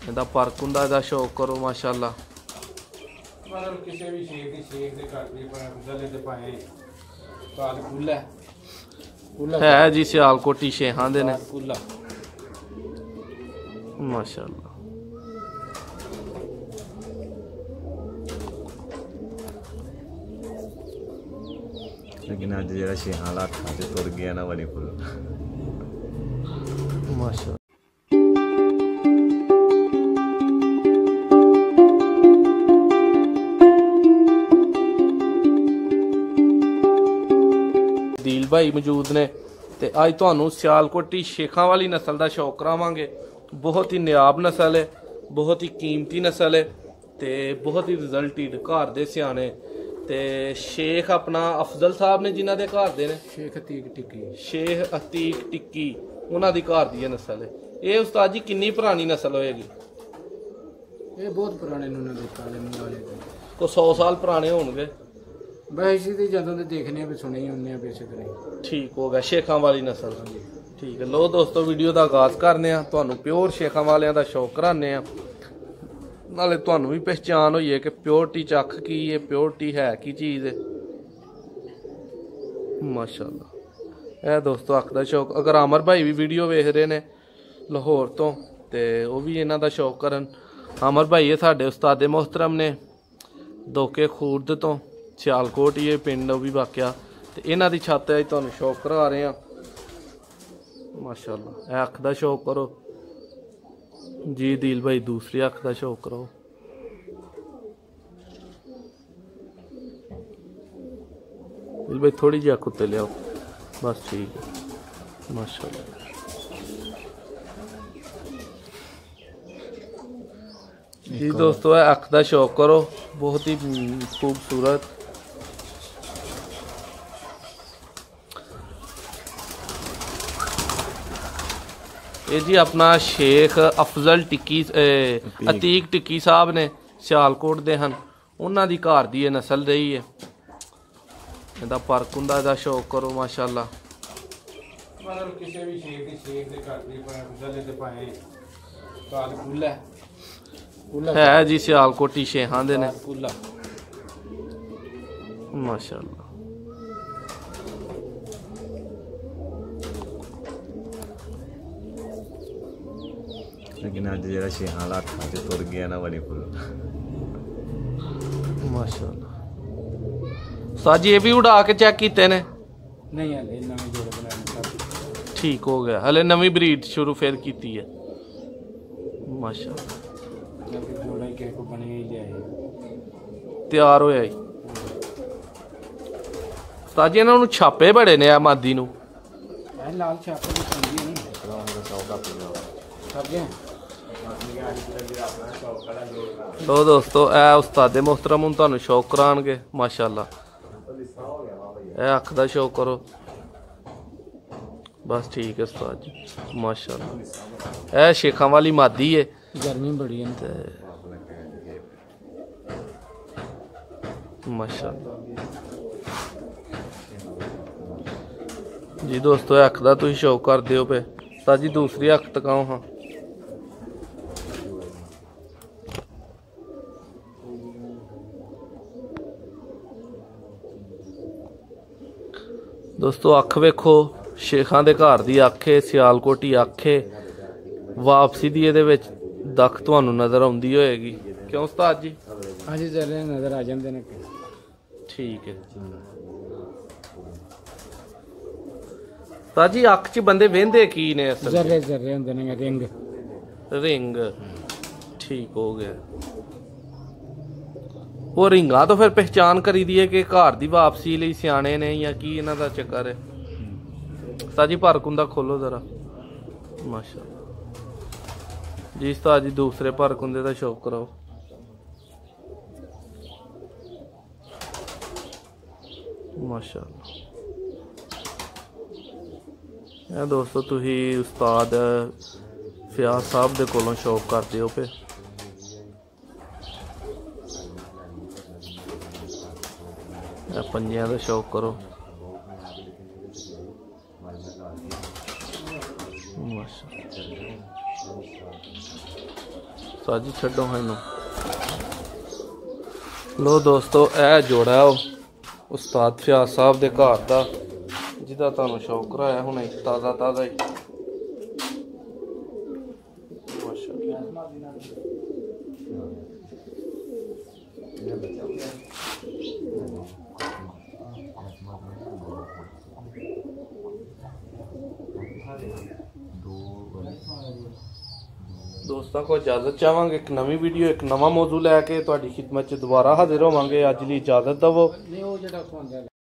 ਇਹਦਾ ਪਰਕ ਹੁੰਦਾ, ਇਹਦਾ ਸ਼ੌਕ ਕਰੋ ਮਾਸ਼ਾਅੱਲਾ। मतलब किसी भी शेख दे घर दे गले ते पाए काल खुला है जी सियालकोटी शेखां दे ने खुला माशाअल्लाह। लेकिन अज जो शेखां वाला अज तुर गया ना बड़ी फुल माशाअल्लाह। दिल भाई मौजूद ने ते अज तुहानू सियालकोटी शेखां वाली नस्ल का शौक करावांगे। बहुत ही नायाब नस्ल है, बहुत ही कीमती नस्ल है ते बहुत ही रिजल्टेड घर दे सियाने ते शेख अपना अफजल साहब ने जिन्हां दे घर दे ने शेख अतीक टिक्की उन्हां दी घर दी नस्ल है। ये उस्ताद जी किन्नी पुरानी नस्ल होएगी? ये बहुत पुराने उन्होंने काले वाले को 100 साल पुराने होंगे वैसे तो जदों दे देखने भी सुने ही उन्ने बेशक नहीं। ठीक हो गया शेखां वाली नस्ल। ठीक है, लो दोस्तों वीडियो का आगाज करने तुहानू प्योर शेखां वालियां दा शौक कराने नाले तुहानू भी पहचान होई है कि प्योरिटी च अख की है, प्योरिटी है की चीज़ है माशाअल्लाह। ए दोस्तों अख दा शौक अगर अमर भाई भी वीडियो वेख रहे ने लाहौर तो ते वो भी इन्हां दा शौक करन। अमर भाई ये साडे उस्तादे मोहतरम ने दोके खूर्द तो सियालकोट ये पिंड भी वाकया ते इन्हां दी छत है तुहानू शौक करा रहे हैं माशाअल्लाह। ए अख दा शौक करो जी दिल भाई, दूसरी अख का शौक करो। दिल भाई थोड़ी जी अख उत्ते ले आओ बस, ठीक है माशाअल्लाह। जी दोस्तों अख का शौक करो, बहुत ही खूबसूरत। ये जी अपना शेख अफजल टिक्की अतीक टिक्की साहब ने सियालकोट दे हन, उन्हां दी घर दी नस्ल रही है। इहदा परक हुंदा, इहदा शौक करो माशाअल्लाह। मतलब किसी भी शेख दे घर दे गले ते पाए काल खुला है जी सियालकोटी शेखां दे ने खुला माशाअल्लाह। लेकिन अज जो शेखां वाला अज तुर गया ना बड़ी फुल माशाअल्लाह। साजी ये भी उड़ा के चेक किते ने? नहीं हले नवे जोड़े बनाने ठीक हो गया, हले नवी ब्रीड शुरू फिर की है माशाअल्लाह। जोड़ा ही को बने ही जाए तैयार होया ही साजी इन्हां नूं छापे बड़े ने आ मादी नूं लाल छापे भी चंगी नहीं सब गए। लो दोस्तों ए उस्तादे मोहतरम हुण तुहानू शौक कराणगे माशाअल्लाह। ए अख दा शौक करो बस, ठीक है उस्ताद जी माशाअल्लाह। ए शेखां वाली मादी है, गर्मी बड़ी है माशाअल्लाह। जी दोस्तों अख दा तुसीं शौक कर दिओ पे उस्ताद जी, दूसरी अख तकाओ हाँ। दोस्तों अख वेखो, शेखां दे घर दी अख है, सियालकोटी अख है। वापसी दी इहदे विच दख तुहानू नज़र आउंदी होएगी, क्यों उस्ताद जी? हाँ जी जरे नज़र आ जाते ने। ठीक है उस्ताद जी, अख च बंदे वेंदे की ने? जरे जरे हुंदे ने रिंग रिंग। ठीक हो गया, वो रिंगा तो फिर पहचान करी दी है कि घर दी वापसी लई सियाने ने या की इन्हां दा चक्कर है? उस्ताद जी भर कुंदा खोलो जरा माशाअल्लाह। जी उस्ताद जी दूसरे भर कुंदे दा शौक कराओ माशाअल्लाह। दोस्तों तुही उस्ताद फयाज साहब दे कोलों शौक करदे हो पे पंजियां दा शौक करो ਸਾਜੀ ਛੱਡੋ ਇਹਨੂੰ। ਲੋ ਦੋਸਤੋ ਇਹ ਜੋੜਾ ਹੈ ਉਸਤਾਦ ਫਿਆਜ਼ ਸਾਹਿਬ ਦੇ ਘਰ ਦਾ, ਜਿਹਦਾ ਤੁਹਾਨੂੰ ਸ਼ੌਕ ਕਰਾਇਆ ਹੁਣੇ ਤਾਜ਼ਾ ਤਾਜ਼ਾ ਹੀ। ਦੋਸਤਾਂ को इजाज़त चाहांगे। एक नवी वीडियो एक नवा मौजू लैके तुहाडी खिदमत च दोबारा हाजिर होवांगे। अज लई इजाज़त दवो।